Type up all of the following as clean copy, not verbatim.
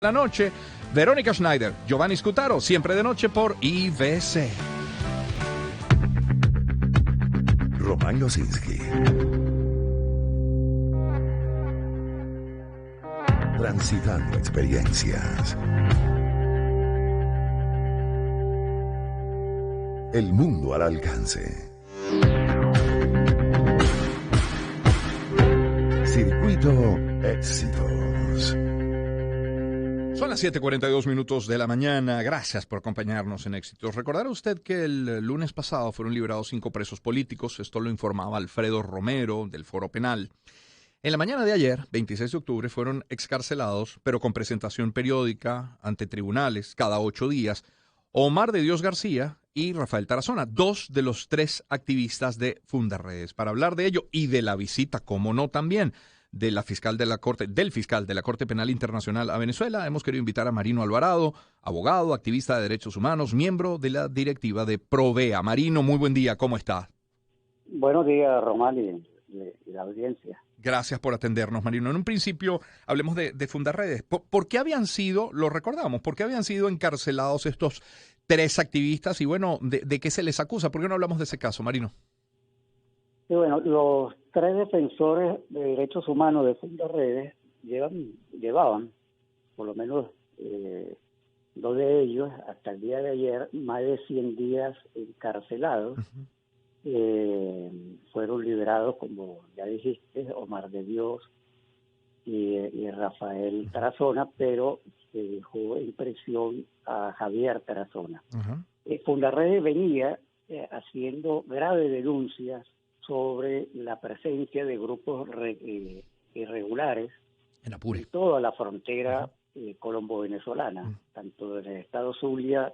La noche, Verónica Schneider, Giovanni Scutaro, siempre de noche por IBC. Román Losinski. Transitando experiencias. El mundo al alcance. Circuito Éxitos. Son las 7:42 de la mañana. Gracias por acompañarnos en Éxitos. Recordará usted que el lunes pasado fueron liberados 5 presos políticos. Esto lo informaba Alfredo Romero del Foro Penal. En la mañana de ayer, 26 de octubre, fueron excarcelados, pero con presentación periódica ante tribunales cada 8 días, Omar de Dios García y Rafael Tarazona, 2 de los 3 activistas de Fundarredes. Para hablar de ello y de la visita, como no también, de la fiscal de la Corte, del fiscal de la Corte Penal Internacional a Venezuela, hemos querido invitar a Marino Alvarado, abogado, activista de derechos humanos, miembro de la directiva de Provea. Marino, muy buen día, ¿cómo está? Buenos días, Román y la audiencia. Gracias por atendernos, Marino. En un principio, hablemos de Fundarredes. ¿Por qué habían sido, lo recordamos, por qué habían sido encarcelados estos 3 activistas? Y bueno, ¿de qué se les acusa? ¿Por qué no hablamos de ese caso, Marino? Y bueno, los 3 defensores de derechos humanos de Fundarredes llevaban, por lo menos 2 de ellos, hasta el día de ayer, más de 100 días encarcelados. Fueron liberados, como ya dijiste, Omar de Dios y Rafael Tarazona, pero se dejó en prisión a Javier Tarazona. Fundarredes venía haciendo graves denuncias sobre la presencia de grupos irregulares en toda la frontera colombo-venezolana, tanto en el estado Zulia,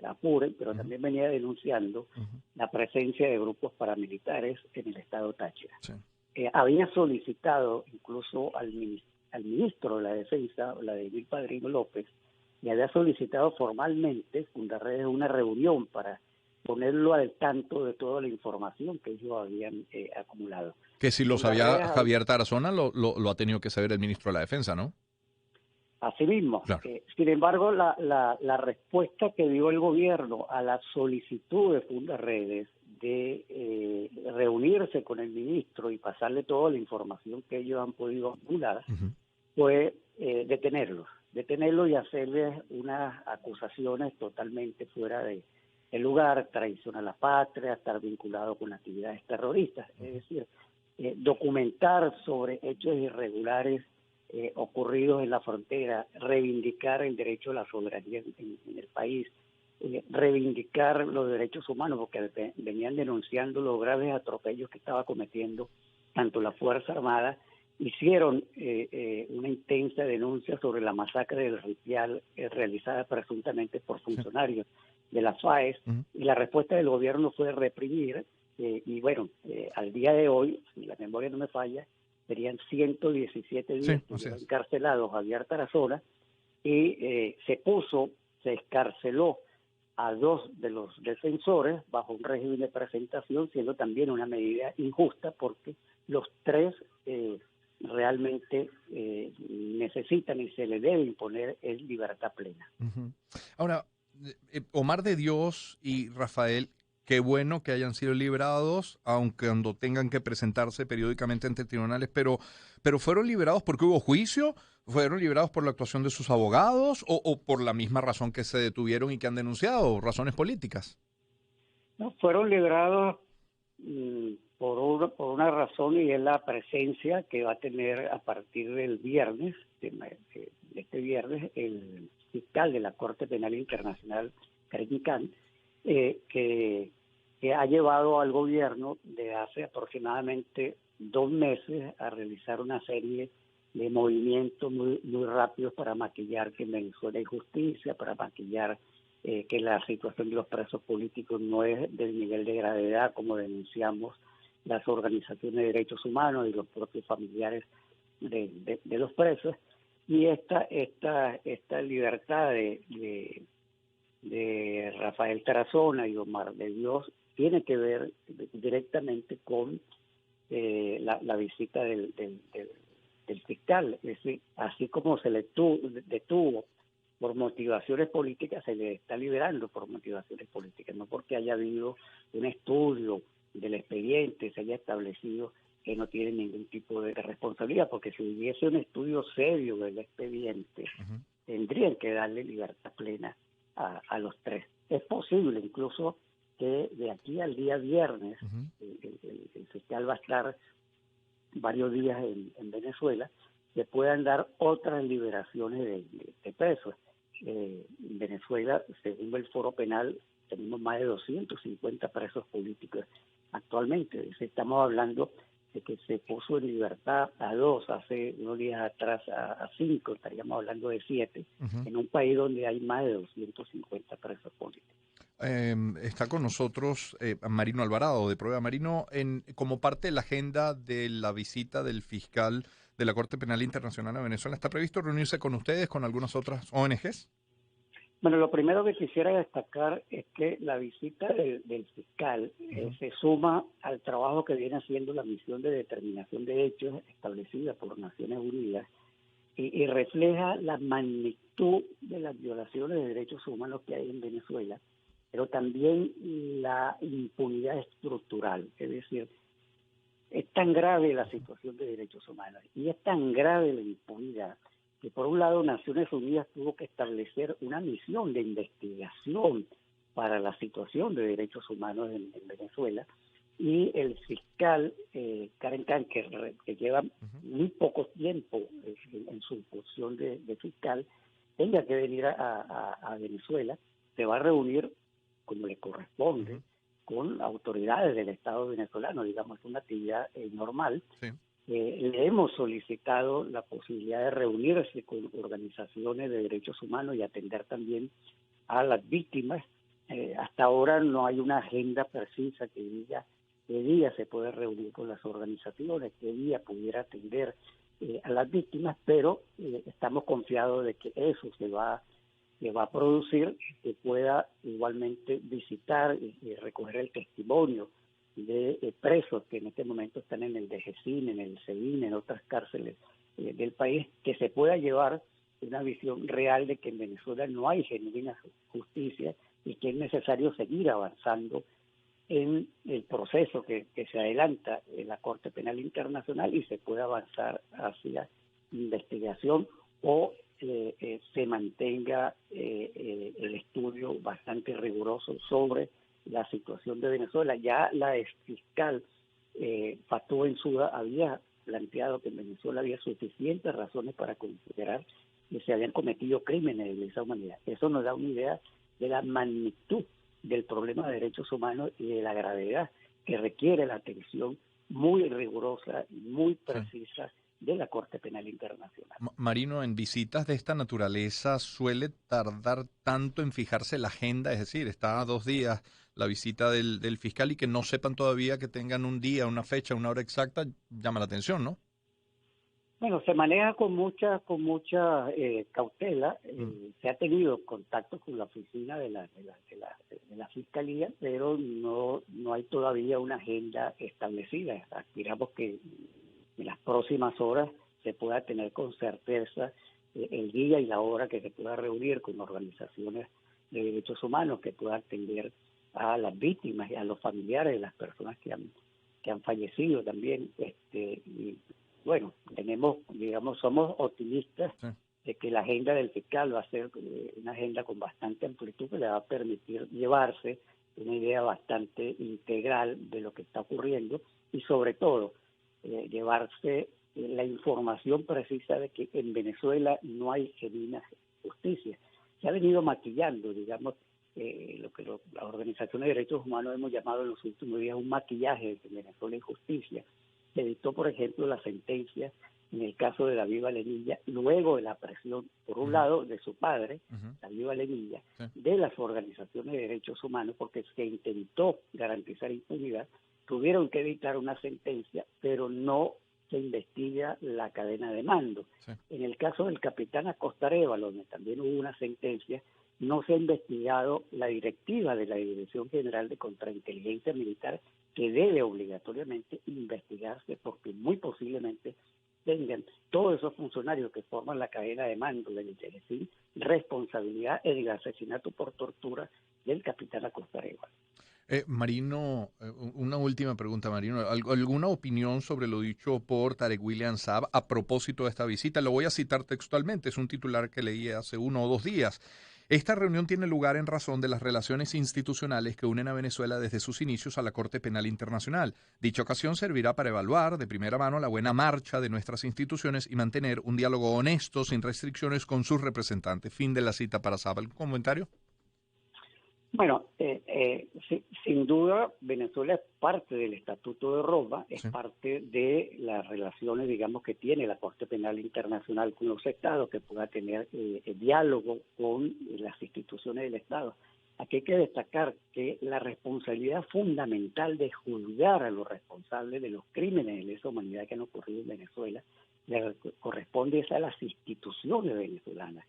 Apure, pero también venía denunciando la presencia de grupos paramilitares en el estado Táchira. Sí. Había solicitado incluso al ministro de la Defensa, Vladimir Padrino López, y había solicitado formalmente Fundarredes una reunión para ponerlo al tanto de toda la información que ellos habían acumulado. Que si lo sabía Javier Tarazona, lo ha tenido que saber el ministro de la Defensa, ¿no? Así mismo. Claro. Sin embargo, la respuesta que dio el gobierno a la solicitud de Fundarredes de reunirse con el ministro y pasarle toda la información que ellos han podido acumular fue detenerlos y hacerles unas acusaciones totalmente fuera de lugar, traición a la patria, estar vinculado con actividades terroristas, es decir, documentar sobre hechos irregulares ocurridos en la frontera, reivindicar el derecho a la soberanía en el país, reivindicar los derechos humanos, porque venían denunciando los graves atropellos que estaba cometiendo tanto la Fuerza Armada. Hicieron una intensa denuncia sobre la masacre del Ripial realizada presuntamente por funcionarios de las FAES, y la respuesta del gobierno fue reprimir, y bueno, al día de hoy, si la memoria no me falla, serían 117 días que encarcelado Javier Tarazona, y se escarceló a 2 de los defensores bajo un régimen de presentación, siendo también una medida injusta porque los 3 realmente necesitan y se les debe imponer es libertad plena. Ahora, Omar de Dios y Rafael, qué bueno que hayan sido liberados, aunque cuando tengan que presentarse periódicamente ante tribunales, pero ¿fueron liberados porque hubo juicio? ¿Fueron liberados por la actuación de sus abogados o por la misma razón que se detuvieron y que han denunciado, razones políticas? No, fueron liberados por una razón, y es la presencia que va a tener a partir del viernes, de este viernes, el fiscal de la Corte Penal Internacional, Karim Khan, que ha llevado al gobierno de hace aproximadamente 2 meses a realizar una serie de movimientos muy rápidos para maquillar que en Venezuela hay justicia, para maquillar que la situación de los presos políticos no es del nivel de gravedad como denunciamos las organizaciones de derechos humanos y los propios familiares de los presos. Y esta libertad de Rafael Tarazona y Omar de Dios tiene que ver directamente con la visita del del fiscal. Es decir, así como se le detuvo por motivaciones políticas, se le está liberando por motivaciones políticas, no porque haya habido un estudio del expediente, se haya establecido que no tiene ningún tipo de responsabilidad, porque si hubiese un estudio serio del expediente, tendrían que darle libertad plena a los tres. Es posible incluso que de aquí al día viernes el fiscal va a estar varios días en Venezuela, se puedan dar otras liberaciones de presos. En Venezuela, según el Foro Penal, tenemos más de 250 presos políticos actualmente. Estamos hablando de que se puso en libertad a 2, hace unos días atrás a 5, estaríamos hablando de 7, en un país donde hay más de 250 presos políticos. Está con nosotros Marino Alvarado, de Prueba. Marino, como parte de la agenda de la visita del fiscal de la Corte Penal Internacional a Venezuela, ¿está previsto reunirse con ustedes, con algunas otras ONGs? Bueno, lo primero que quisiera destacar es que la visita del fiscal se suma al trabajo que viene haciendo la misión de determinación de hechos establecida por Naciones Unidas y refleja la magnitud de las violaciones de derechos humanos que hay en Venezuela, pero también la impunidad estructural. Es decir, es tan grave la situación de derechos humanos y es tan grave la impunidad que por un lado Naciones Unidas tuvo que establecer una misión de investigación para la situación de derechos humanos en Venezuela, y el fiscal Karen Khan, que lleva muy poco tiempo en su función de fiscal, tenga que venir a Venezuela, se va a reunir como le corresponde con autoridades del Estado venezolano, digamos, una actividad normal. Sí. Le hemos solicitado la posibilidad de reunirse con organizaciones de derechos humanos y atender también a las víctimas. Hasta ahora no hay una agenda precisa que diga qué día se puede reunir con las organizaciones, qué día pudiera atender a las víctimas, pero estamos confiados de que eso se va a producir, que pueda igualmente visitar y recoger el testimonio de presos que en este momento están en el DGCIN, en el SEBIN, en otras cárceles del país, que se pueda llevar una visión real de que en Venezuela no hay genuina justicia y que es necesario seguir avanzando en el proceso que se adelanta en la Corte Penal Internacional y se pueda avanzar hacia investigación o se mantenga el estudio bastante riguroso sobre la situación de Venezuela. Ya la exfiscal Fatou Bensouda había planteado que en Venezuela había suficientes razones para considerar que se habían cometido crímenes de lesa humanidad. Eso nos da una idea de la magnitud del problema de derechos humanos y de la gravedad que requiere la atención muy rigurosa y muy precisa de la Corte Penal Internacional. Marino, en visitas de esta naturaleza suele tardar tanto en fijarse la agenda, es decir, está a 2 días la visita del fiscal y que no sepan todavía que tengan un día, una fecha, una hora exacta, llama la atención, ¿no? Bueno, se maneja con mucha cautela. Se ha tenido contacto con la oficina de la Fiscalía, pero no hay todavía una agenda establecida. Aspiramos que en las próximas horas se pueda tener con certeza el día y la hora que se pueda reunir con organizaciones de derechos humanos, que pueda atender a las víctimas y a los familiares de las personas que han fallecido también. Y bueno, somos optimistas de que la agenda del fiscal va a ser una agenda con bastante amplitud que le va a permitir llevarse una idea bastante integral de lo que está ocurriendo y sobre todo llevarse la información precisa de que en Venezuela no hay genuina justicia. Se ha venido maquillando, digamos, lo que las organizaciones de derechos humanos hemos llamado en los últimos días un maquillaje de que en Venezuela hay justicia. Se dictó, por ejemplo, la sentencia en el caso de David Valenilla, luego de la presión, por un lado, de su padre, David Valenilla, de las organizaciones de derechos humanos, porque se intentó garantizar impunidad, tuvieron que dictar una sentencia, pero no se investiga la cadena de mando. En el caso del capitán Acosta Arévalo, donde también hubo una sentencia, no se ha investigado la directiva de la Dirección General de Contrainteligencia Militar, que debe obligatoriamente investigarse porque muy posiblemente tengan todos esos funcionarios que forman la cadena de mando del Telecin responsabilidad en el asesinato por tortura del capitán Acosta Arevalo. Marino, una última pregunta, Marino. ¿Alguna opinión sobre lo dicho por Tarek William Saab a propósito de esta visita? Lo voy a citar textualmente, es un titular que leí hace 1 o 2 días. Esta reunión tiene lugar en razón de las relaciones institucionales que unen a Venezuela desde sus inicios a la Corte Penal Internacional. Dicha ocasión servirá para evaluar de primera mano la buena marcha de nuestras instituciones y mantener un diálogo honesto, sin restricciones, con sus representantes. Fin de la cita para Saab. ¿Algún comentario? Bueno, sin duda Venezuela es parte del Estatuto de Roma, es parte de las relaciones, digamos, que tiene la Corte Penal Internacional con los estados, que pueda tener diálogo con las instituciones del Estado. Aquí hay que destacar que la responsabilidad fundamental de juzgar a los responsables de los crímenes de lesa humanidad que han ocurrido en Venezuela le corresponde a las instituciones venezolanas.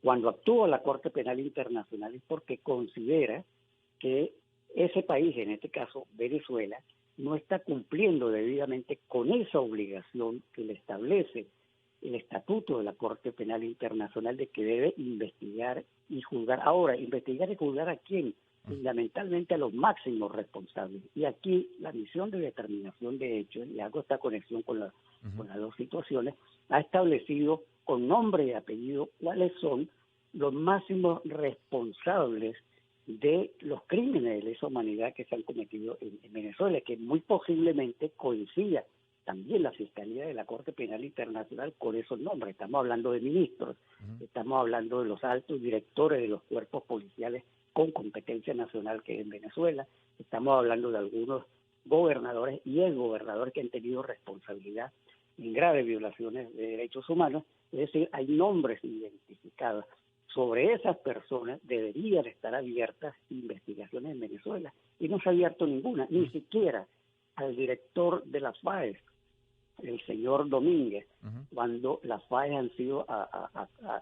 Cuando actúa la Corte Penal Internacional es porque considera que ese país, en este caso Venezuela, no está cumpliendo debidamente con esa obligación que le establece el Estatuto de la Corte Penal Internacional de que debe investigar y juzgar. Ahora, investigar y juzgar ¿a quién? Fundamentalmente a los máximos responsables. Y aquí la misión de determinación de hechos, y hago esta conexión con las dos situaciones, ha establecido con nombre y apellido cuáles son los máximos responsables de los crímenes de lesa humanidad que se han cometido en Venezuela, que muy posiblemente coincida también la Fiscalía de la Corte Penal Internacional con esos nombres. Estamos hablando de ministros, estamos hablando de los altos directores de los cuerpos policiales con competencia nacional que hay en Venezuela, estamos hablando de algunos gobernadores y exgobernadores que han tenido responsabilidad en graves violaciones de derechos humanos. Es decir, hay nombres identificados. Sobre esas personas deberían estar abiertas investigaciones en Venezuela, y no se ha abierto ninguna, ni siquiera al director de las FAES, el señor Domínguez, cuando las FAES han sido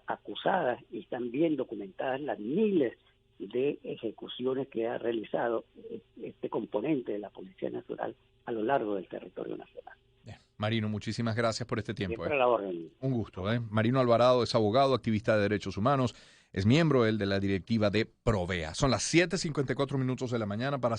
acusadas y están bien documentadas las miles de ejecuciones que ha realizado este componente de la Policía Nacional a lo largo del territorio nacional. Marino, muchísimas gracias por este tiempo. Siempre a la orden. Un gusto. Marino Alvarado es abogado, activista de derechos humanos, es miembro de la directiva de Provea. Son las 7:54 de la mañana para